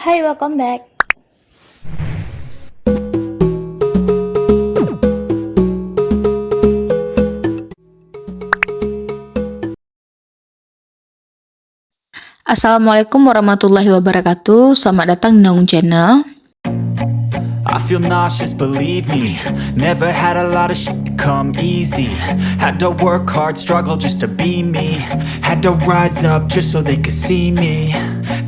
Hi, welcome back. Assalamualaikum warahmatullahi wabarakatuh. Selamat datang di Naung Channel. I feel nauseous, believe me. Never had a lot of shit come easy. Had to work hard, struggle just to be me. Had to rise up just so they could see me.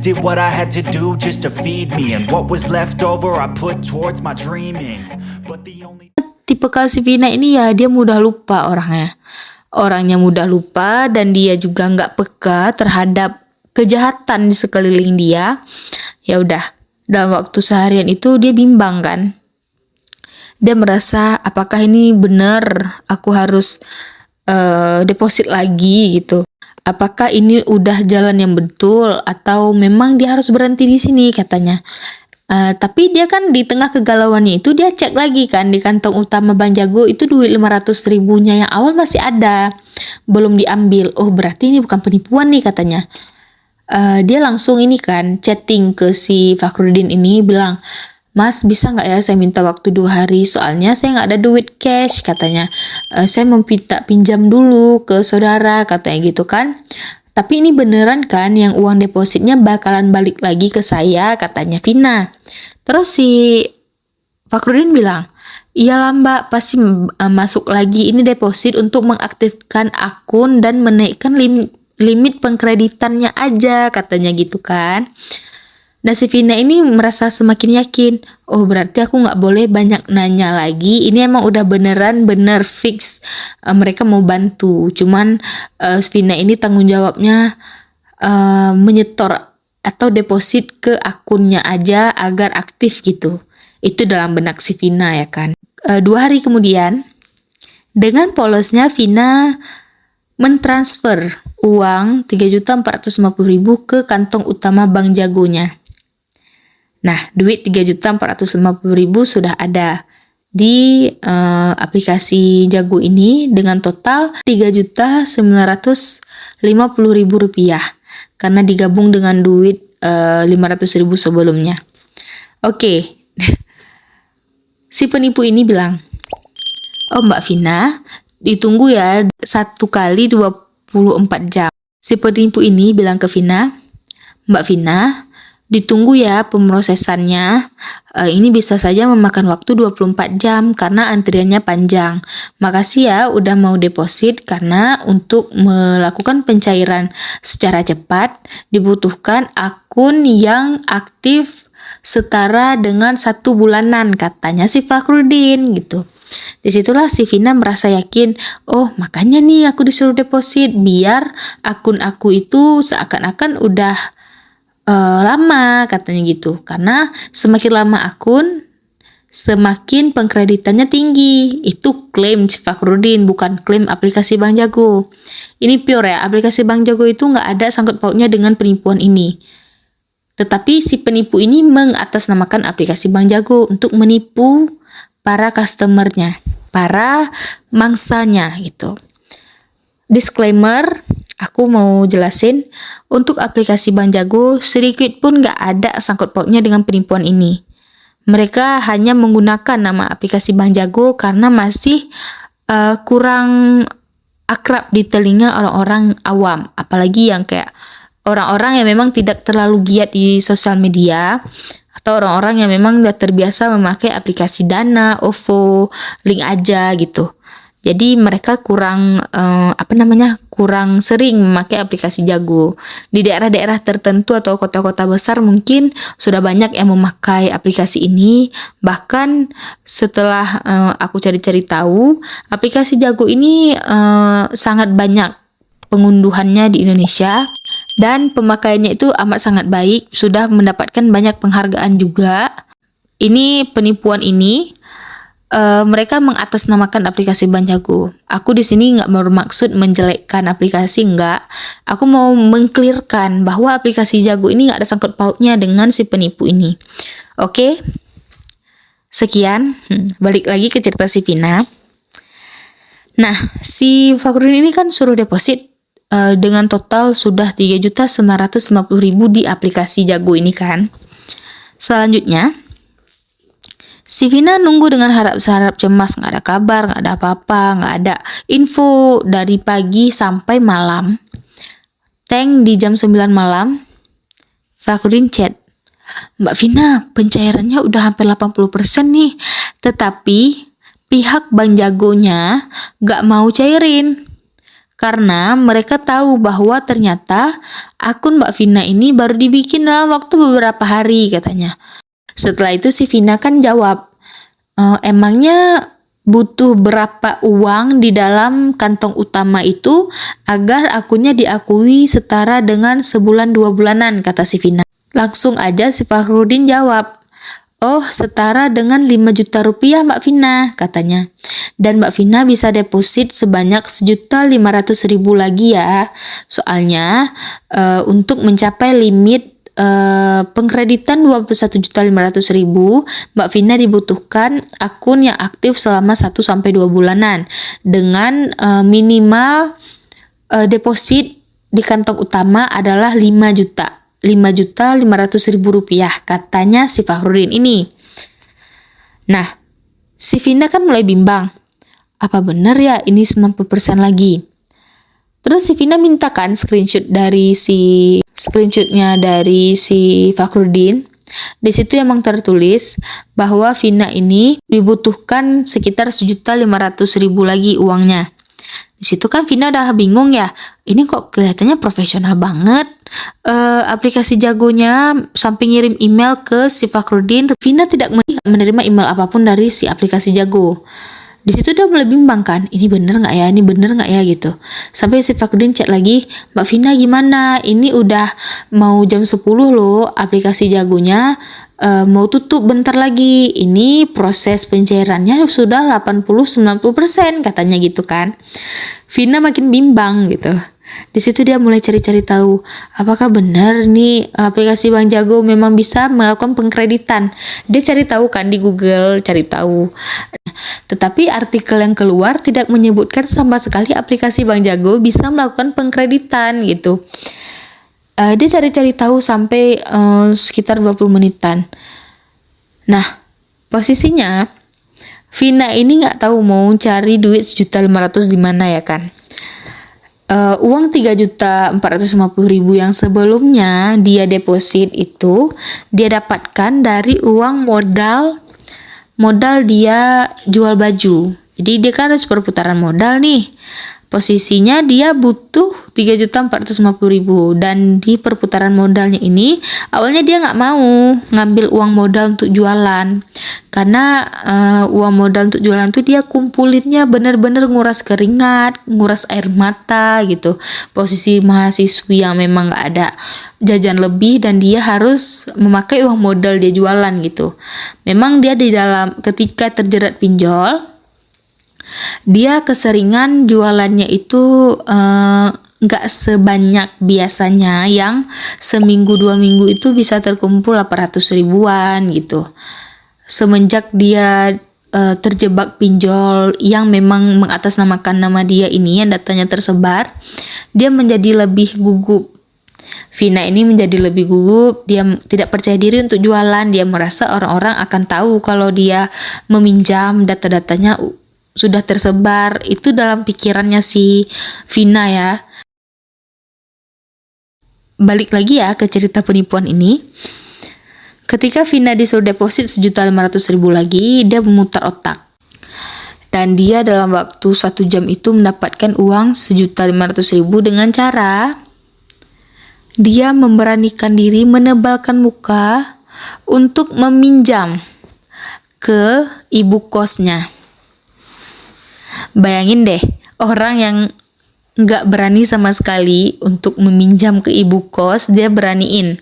Did what I had to do just to feed me. And what was left over I put towards my dreaming. But the only Tipe si Vina ini ya, dia mudah lupa orangnya. Orangnya mudah lupa dan dia juga nggak peka terhadap kejahatan di sekeliling dia. Ya udah, dalam waktu seharian itu dia bimbang kan. Dia merasa apakah ini benar aku harus deposit lagi gitu. Apakah ini udah jalan yang betul atau memang dia harus berhenti di sini katanya. Tapi dia kan di tengah kegalauannya itu dia cek lagi kan di kantong utama Bang Jago itu duit 500 ribunya yang awal masih ada. Belum diambil. Oh berarti ini bukan penipuan nih katanya. Dia langsung ini kan chatting ke si Fakhruddin ini bilang, Mas bisa nggak ya saya minta waktu 2 hari soalnya saya nggak ada duit cash katanya. Saya mau pinjam dulu ke saudara katanya gitu kan. Tapi ini beneran kan yang uang depositnya bakalan balik lagi ke saya katanya Vina. Terus si Fakhruddin bilang, iyalah mbak pasti masuk lagi ini deposit untuk mengaktifkan akun dan menaikkan limit pengkreditannya aja katanya gitu kan. Nah si Vina ini merasa semakin yakin, oh berarti aku nggak boleh banyak nanya lagi, ini emang udah bener fix mereka mau bantu. Cuman Vina ini tanggung jawabnya menyetor atau deposit ke akunnya aja agar aktif gitu. Itu dalam benak si Vina ya kan. 2 hari kemudian dengan polosnya Vina mentransfer uang 3.450.000 ke kantong utama Bank Jagonya. Nah, duit 3.450.000 sudah ada di aplikasi Jago ini dengan total 3.950.000 rupiah karena digabung dengan duit 500.000 sebelumnya. Oke. Si penipu ini bilang, oh Mbak Vina, ditunggu ya 1 kali 24 jam. Si penipu ini bilang ke Vina, Mbak Vina, ditunggu ya pemrosesannya. Ini bisa saja memakan waktu 24 jam karena antriannya panjang. Makasih ya udah mau deposit karena untuk melakukan pencairan secara cepat dibutuhkan akun yang aktif setara dengan 1 bulanan katanya si Fakhruddin gitu. Disitulah si Vina merasa yakin, oh makanya nih aku disuruh deposit biar akun aku itu seakan-akan udah lama katanya gitu. Karena semakin lama akun semakin pengkreditannya tinggi. Itu klaim si Fakhruddin, bukan klaim aplikasi Bank Jago. Ini pure ya, aplikasi Bank Jago itu nggak ada sangkut pautnya dengan penipuan ini. Tetapi si penipu ini mengatasnamakan aplikasi Bank Jago untuk menipu para customernya, para mangsanya gitu. Disclaimer, aku mau jelasin, untuk aplikasi Bank Jago sedikit pun nggak ada sangkut pautnya dengan penipuan ini. Mereka hanya menggunakan nama aplikasi Bank Jago karena masih kurang akrab di telinga orang-orang awam, apalagi yang kayak orang-orang yang memang tidak terlalu giat di sosial media atau orang-orang yang memang udah terbiasa memakai aplikasi Dana, OVO, Link Aja gitu. Jadi mereka kurang kurang sering memakai aplikasi Jago. Di daerah-daerah tertentu atau kota-kota besar mungkin sudah banyak yang memakai aplikasi ini. Bahkan setelah aku cari-cari tahu, aplikasi Jago ini sangat banyak pengunduhannya di Indonesia dan pemakaiannya itu amat sangat baik, sudah mendapatkan banyak penghargaan juga. Ini penipuan ini mereka mengatasnamakan aplikasi Bank Jago. Aku di sini nggak bermaksud menjelekkan aplikasi, nggak. Aku mau mengklirkan bahwa aplikasi Jago ini nggak ada sangkut pautnya dengan si penipu ini. Oke, sekian. Balik lagi ke cerita si Vina. Nah, si Fakhruddin ini kan suruh deposit dengan total sudah 3.950.000 di aplikasi Jago ini kan. Selanjutnya, si Vina nunggu dengan harap cemas, nggak ada kabar, nggak ada apa-apa, nggak ada info dari pagi sampai malam. Teng di jam 9 malam, Fakhrudin chat, Mbak Vina, pencairannya udah hampir 80% nih, tetapi pihak Bank Jagonya nggak mau cairin. Karena mereka tahu bahwa ternyata akun Mbak Vina ini baru dibikin dalam waktu beberapa hari katanya. Setelah itu si Vina kan jawab, emangnya butuh berapa uang di dalam kantong utama itu agar akunnya diakui setara dengan sebulan 2 bulanan, kata si Vina. Langsung aja si Fakhrudin jawab, oh setara dengan 5 juta rupiah Mbak Vina, katanya. Dan Mbak Vina bisa deposit sebanyak 1.500.000 lagi ya. Soalnya untuk mencapai limit pengkreditan 21.500.000, Mbak Vina dibutuhkan akun yang aktif selama 1-2 bulanan dengan minimal deposit di kantong utama adalah 5.500.000 rupiah, katanya si Fakhrudin ini. Nah, si Vina kan mulai bimbang, apa benar ya ini 90% lagi? Terus si Vina mintakan screenshotnya dari si Fakhrudin. Di situ emang tertulis bahwa Vina ini dibutuhkan sekitar 1.500.000 lagi uangnya. Di situ kan Vina udah bingung ya, ini kok kelihatannya profesional banget. Aplikasi Jagonya sampai ngirim email ke si Fakhrudin. Vina tidak menerima email apapun dari si aplikasi Jago. Di situ dia mulai bimbang kan, ini bener nggak ya gitu. Sampai si Fakhrudin chat lagi, Mbak Vina gimana? Ini udah mau jam 10 loh, aplikasi Jagonya mau tutup bentar lagi. Ini proses pencairannya sudah 80-90% katanya gitu kan. Vina makin bimbang gitu. Di situ dia mulai cari-cari tahu, apakah benar nih aplikasi Bank Jago memang bisa melakukan pengkreditan. Dia cari tahu kan di Google, cari tahu. Tetapi artikel yang keluar tidak menyebutkan sama sekali aplikasi Bank Jago bisa melakukan pengkreditan gitu. Dia cari-cari tahu sampai sekitar 20 menitan. Nah, posisinya Vina ini nggak tahu mau cari duit 1.500.000 di mana ya kan. Uang 3.450.000 yang sebelumnya dia deposit itu dia dapatkan dari uang modal dia jual baju. Jadi dia kan harus perputaran modal nih. Posisinya dia butuh 3.450.000 dan di perputaran modalnya ini awalnya dia nggak mau ngambil uang modal untuk jualan karena uang modal untuk jualan tuh dia kumpulinnya bener-bener nguras keringat, nguras air mata gitu. Posisi mahasiswi yang memang nggak ada jajan lebih dan dia harus memakai uang modal dia jualan gitu. Memang dia di dalam ketika terjerat pinjol, dia keseringan jualannya itu nggak sebanyak biasanya yang seminggu 2 minggu itu bisa terkumpul 800 ribuan gitu. Semenjak dia terjebak pinjol yang memang mengatasnamakan nama dia ini yang datanya tersebar, dia menjadi lebih gugup. Vina ini menjadi lebih gugup, dia tidak percaya diri untuk jualan, dia merasa orang-orang akan tahu kalau dia meminjam, data-datanya sudah tersebar. Itu dalam pikirannya si Vina ya. Balik lagi ya ke cerita penipuan ini. Ketika Vina disuruh deposit 1.500.000 lagi, dia memutar otak. Dan dia dalam waktu 1 jam itu mendapatkan uang 1.500.000 dengan cara dia memberanikan diri menebalkan muka untuk meminjam ke ibu kosnya. Bayangin deh, orang yang nggak berani sama sekali untuk meminjam ke ibu kos, dia beraniin.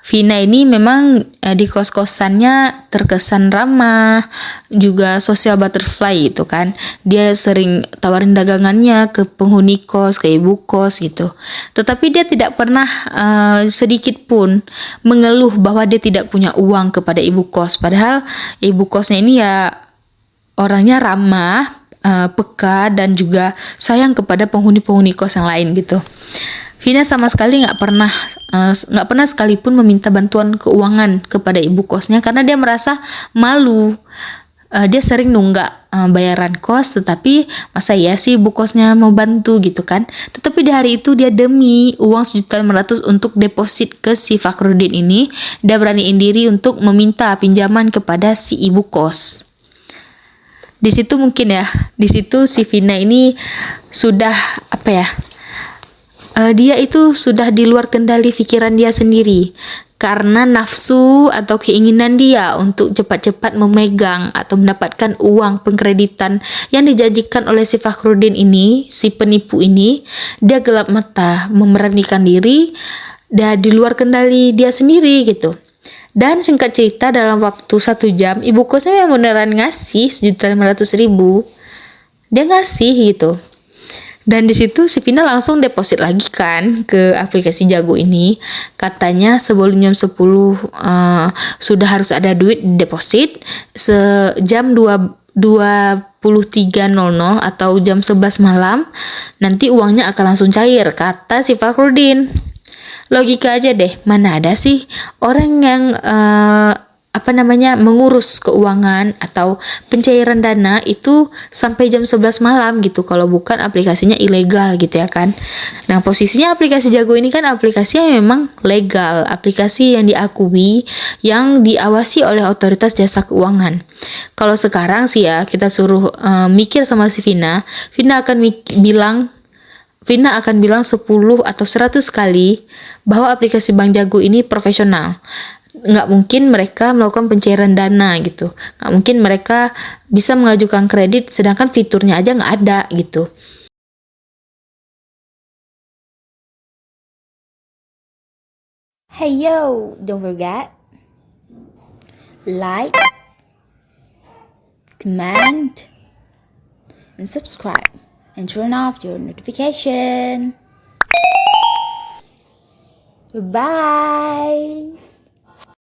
Vina ini memang di kos-kosannya terkesan ramah, juga social butterfly gitu kan. Dia sering tawarin dagangannya ke penghuni kos, ke ibu kos gitu. Tetapi dia tidak pernah sedikit pun mengeluh bahwa dia tidak punya uang kepada ibu kos. Padahal ibu kosnya ini ya orangnya ramah, peka dan juga sayang kepada penghuni-penghuni kos yang lain gitu. Vina sama sekali nggak pernah sekalipun meminta bantuan keuangan kepada ibu kosnya karena dia merasa malu. Dia sering nunggak bayaran kos, tetapi masa ya sih ibu kosnya mau bantu gitu kan. Tetapi di hari itu dia demi uang 1.500.000 untuk deposit ke si Fakhrudin ini, dia beraniin diri untuk meminta pinjaman kepada si ibu kos. Di situ mungkin ya, di situ si Vina ini sudah apa ya, dia itu sudah di luar kendali pikiran dia sendiri karena nafsu atau keinginan dia untuk cepat-cepat memegang atau mendapatkan uang pengkreditan yang dijanjikan oleh si Fakhrudin ini, si penipu ini. Dia gelap mata, memberanikan diri, dan di luar kendali dia sendiri gitu. Dan singkat cerita, dalam waktu 1 jam ibu kosnya yang beneran ngasih 1.500.000. Dia ngasih gitu. Dan di situ si Vina langsung deposit lagi kan ke aplikasi Jago ini. Katanya sebelum jam 10 sudah harus ada duit deposit. Sejam 23.00 atau jam 11 malam nanti uangnya akan langsung cair, kata si Fakhrudin. Logika aja deh, mana ada sih orang yang mengurus keuangan atau pencairan dana itu sampai jam 11 malam gitu, kalau bukan aplikasinya ilegal gitu ya kan. Nah, posisinya aplikasi Jago ini kan aplikasi yang memang legal, aplikasi yang diakui, yang diawasi oleh otoritas jasa keuangan. Kalau sekarang sih ya kita suruh mikir sama si Vina akan bilang 10 atau 100 kali bahwa aplikasi Bank Jago ini profesional. Nggak mungkin mereka melakukan pencairan dana gitu. Nggak mungkin mereka bisa mengajukan kredit sedangkan fiturnya aja nggak ada gitu. Hey yo, don't forget like, comment, and subscribe, and turn off your notification. Goodbye.